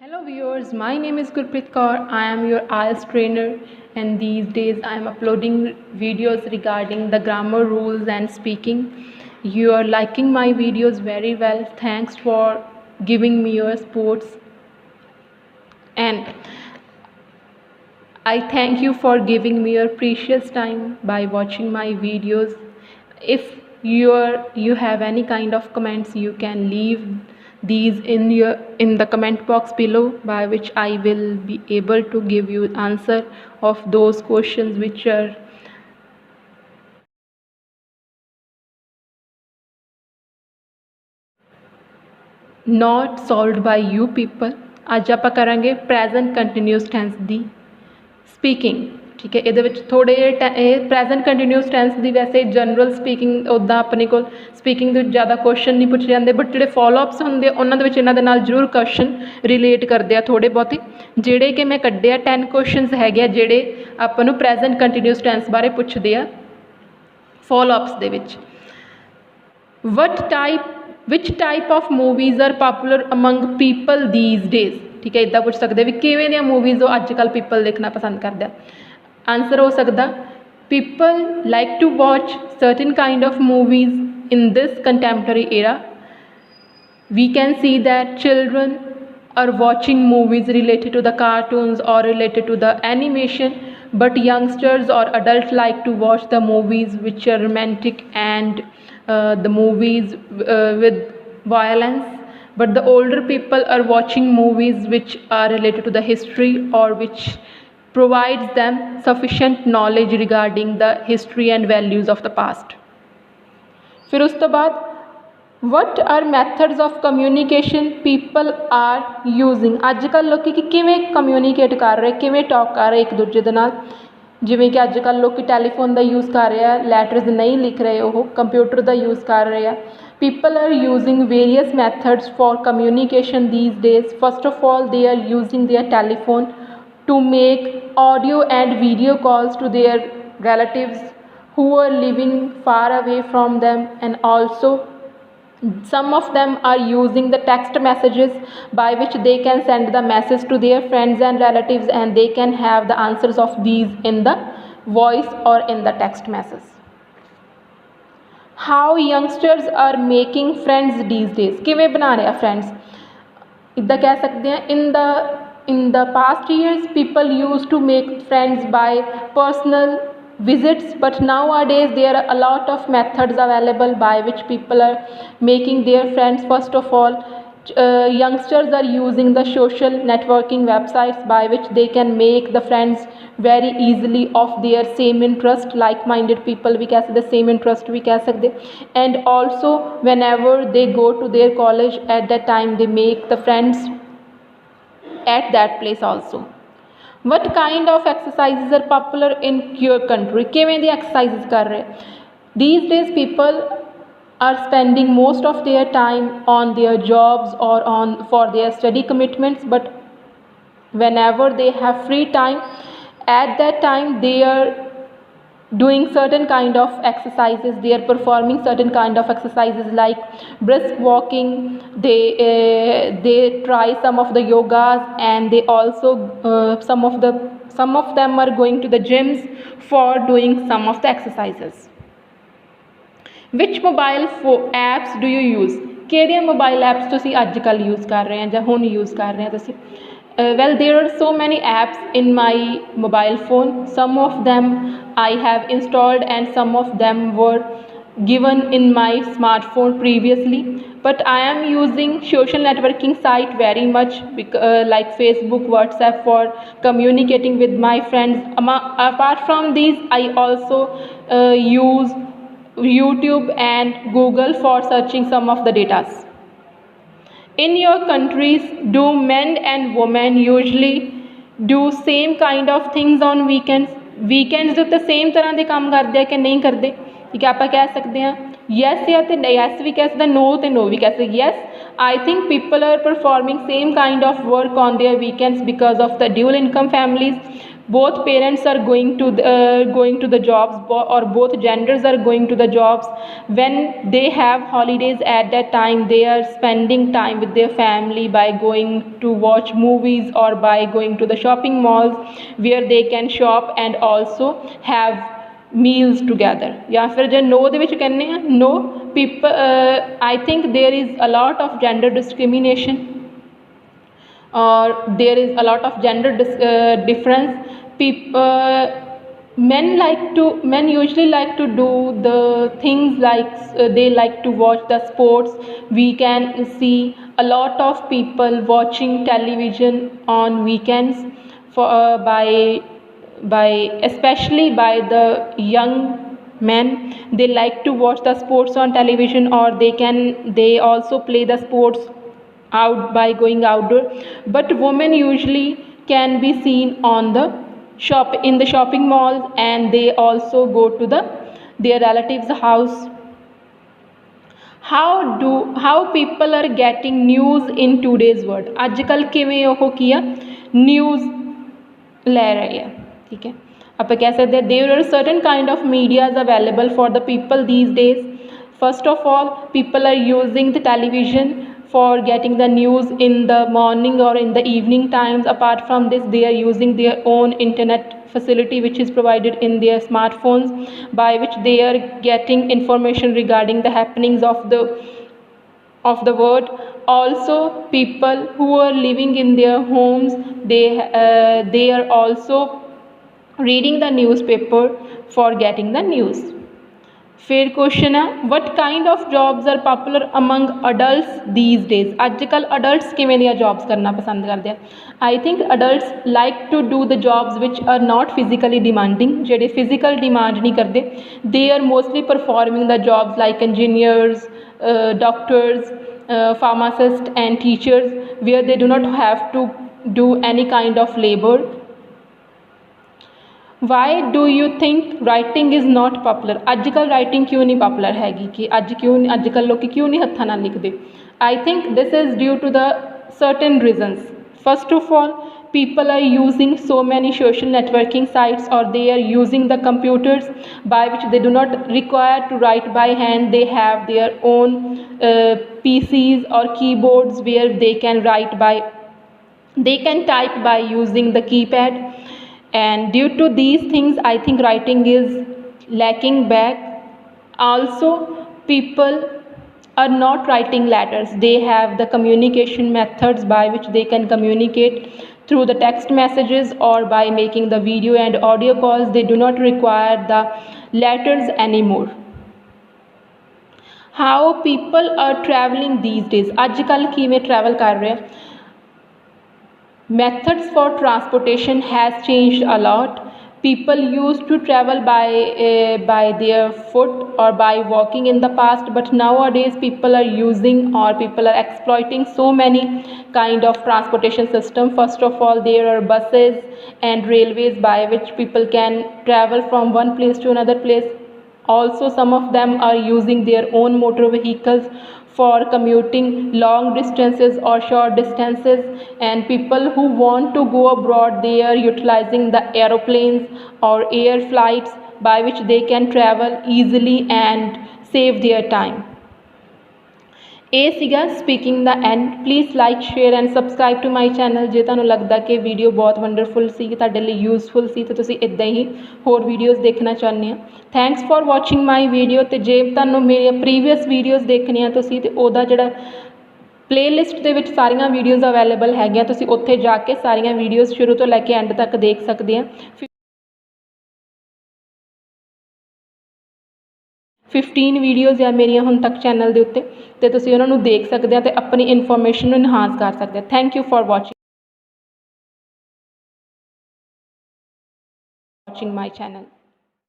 Hello viewers, my name is Gurpreet Kaur. I am your IELTS trainer and these days I am uploading videos regarding the grammar rules and speaking. You are liking my videos very well. Thanks for giving me your supports and I thank you for giving me your precious time by watching my videos. If you have any kind of comments, you can leave these in the comment box below, by which I will be able to give you answer of those questions which are not solved by you people. ਅੱਜ ਆਪਾਂ ਕਰਾਂਗੇ present continuous tens ਦੀ speaking. ठीक है, ये थोड़े present continuous tense की वैसे general speaking उदा अपने को स्पीकिंग के ज़्यादा क्वेश्चन नहीं पूछे जाते, बट जो फॉलोअप्स होंगे उन्होंने इन्होंने जरूर क्वेश्चन रिलेट करते हैं थोड़े बहुते, जोड़े कि मैं कड्डे 10 क्वेश्चन है जोड़े अपन प्रैजेंट कंटीन्यूस टेंस बारे पूछते हैं follow ups they which. Which type of movies are popular among people these days. ठीक है, इदा पूछ सकते भी किवें दी मूवीज़ अजकल पीपल देखना पसंद करते हैं। आंसर हो सकता people like to watch certain kind of movies in this contemporary era. We can see that children are watching movies related to the cartoons or related to the animation, but youngsters or adults like to watch the movies which are romantic and the movies with violence, but the older people are watching movies which are related to the history or which provides them sufficient knowledge regarding the history and values of the past। फिर उस तो बाद what are methods of communication people are using. अजकल लोग कि किवें communicate कर रहे, किवें टॉक कर रहे एक दूजे दे नाल, जिवें कि अजकल लोग टैलीफोन का यूज़ कर रहे हैं, लैटर्स नहीं लिख रहे, वो कंप्यूटर का यूज़ कर रहे हैं। People are using various methods for communication these days. First of all they are using their telephone to make audio and video calls to their relatives who are living far away from them, and also some of them are using the text messages by which they can send the message to their friends and relatives, and they can have the answers of these in the voice or in the text message। How youngsters are making friends these days। किवें बना रहे हैं friends, इदा कह सकते हैं in the past years people used to make friends by personal visits, but nowadays there are a lot of methods available by which people are making their friends। First of all, youngsters are using the social networking websites by which they can make the friends very easily of their same interest, like-minded people we कह सकते, same interest we कह सकते। and also whenever they go to their college, at that time they make the friends at that place also। what kind of exercises are popular in your country। किवें दी exercises कर रहे। these days people are spending most of their time on their jobs or on for their study commitments, but whenever they have free time, at that time they are doing certain kind of exercises, they are performing certain kind of exercises like brisk walking, they try some of the yogas, and they also some of them are going to the gyms for doing some of the exercises। which mobile apps do you use। ਕਿਹੜੀਆਂ mobile apps ਤੁਸੀਂ अजकल use कर रहे हैं ਜਾਂ ਹੁਣ use कर रहे हैं ਤੁਸੀਂ। well, there are so many apps in my mobile phone। some of them I have installed and some of them were given in my smartphone previously, but I am using social networking site very much like Facebook, WhatsApp for communicating with my friends। apart from these I also use YouTube and Google for searching some of the data। in your countries do men and women usually do same kind of things on weekends। weekends ਦੇ ਉੱਤੇ same तरह ਦੇ काम करते हैं कि नहीं करते। ठीक है, आप कह सकते हैं yes या तो yes भी कह सकते हैं, no तो no भी कह सकते हैं। yes, I think people are performing same kind of work on their weekends because of the dual income families। both parents are going to the jobs, or both genders are going to the jobs. When they have holidays, at that time they are spending time with their family by going to watch movies or by going to the shopping malls where they can shop and also have meals together. या फिर जो no ਦੇ ਵਿੱਚ ਕਹਿੰਦੇ ਆ no people, I think there is a lot of gender discrimination, or there is a lot of gender difference. Men usually like to do the things like they like to watch the sports. We can see a lot of people watching television on weekends for by especially by the young men. They like to watch the sports on television, or they also play the sports out by going outdoor. But women usually can be seen on the in the shopping malls, and they also go to their relatives house. How people are getting news in today's world? अज्जकल किवें ओह की आ news ले रहे हैं, ठीक है। आप कह सकते हैं there are certain kind of medias available for the people these days. First of all, people are using the television for getting the news in the morning or in the evening times. Apart from this, they are using their own internet facility which is provided in their smartphones, by which they are getting information regarding the happenings of the world. Also, people who are living in their homes, they are also reading the newspaper for getting the news. फिर question है what kind of jobs are popular among adults these days. अजकल adults किवें दियां jobs करना पसंद करते हैं? I think adults like to do the jobs which are not physically demanding, जेह्ड़े फिजिकल डिमांड नहीं करते. They are mostly performing the jobs like engineers, doctors, pharmacists and teachers, where they do not have to do any kind of labor. Why do you think writing is not popular? अजकल writing क्यों नहीं popular हैगी कि अजकल लोग क्यों नहीं हत्थां नाल लिखदे? I think this is due to the certain reasons. First of all, people are using so many social networking sites, or they are using the computers by which they do not require to write by hand. They have their own PCs or keyboards where they can type by using the keypad. And due to these things, I think writing is lacking back. Also, people are not writing letters. They have the communication methods by which they can communicate through the text messages or by making the video and audio calls. They do not require the letters anymore. How people are traveling these days? आजकल किवें travel कर रहे हैं? Methods for transportation has changed a lot. People used to travel by their foot or by walking in the past, but nowadays people are exploiting so many kind of transportation system. First of all, there are buses and railways by which people can travel from one place to another place. Also, some of them are using their own motor vehicles for commuting long distances or short distances. And people who want to go abroad, they are utilizing the aeroplanes or air flights by which they can travel easily and save their time. ਇਹ ਸੀਗਾ speaking ਦਾ end. Please like, share and subscribe to my channel. ਜੇ ਤੁਹਾਨੂੰ ਲੱਗਦਾ ਕਿ video ਬਹੁਤ wonderful ਸੀ, ਤੁਹਾਡੇ ਲਈ ਯੂਜ਼ਫੁਲ ਸੀ, ਤਾਂ ਤੁਸੀਂ ਇੱਦਾਂ ਹੀ ਹੋਰ ਵੀਡੀਓਜ਼ ਦੇਖਣਾ ਚਾਹੁੰਦੇ ਆ. Thanks for watching my video. ਅਤੇ ਜੇ ਤੁਹਾਨੂੰ ਮੇਰੀਆਂ ਪ੍ਰੀਵੀਅਸ ਵੀਡੀਓਜ਼ ਦੇਖਣੀਆਂ ਤੁਸੀਂ, ਅਤੇ ਉਹਦਾ ਜਿਹੜਾ ਪਲੇਲਿਸਟ ਦੇ ਵਿੱਚ ਸਾਰੀਆਂ ਵੀਡੀਓਜ਼ ਅਵੇਲੇਬਲ ਹੈਗੀਆਂ, ਤੁਸੀਂ ਉੱਥੇ ਜਾ ਕੇ ਸਾਰੀਆਂ ਵੀਡੀਓਜ਼ ਸ਼ੁਰੂ ਤੋਂ ਲੈ ਕੇ ਐਂਡ ਤੱਕ ਦੇਖ ਸਕਦੇ ਆ. 15 ਵੀਡੀਓਜ਼ ਆ ਮੇਰੀਆਂ ਹੁਣ ਤੱਕ ਚੈਨਲ ਦੇ ਉੱਤੇ, ਅਤੇ ਤੁਸੀਂ ਉਹਨਾਂ ਨੂੰ ਦੇਖ ਸਕਦੇ ਆ ਅਤੇ ਆਪਣੀ ਇਨਫੋਰਮੇਸ਼ਨ ਨੂੰ ਇਨਹਾਂਸ ਕਰ ਸਕਦੇ ਆ. Thank you for watching my channel.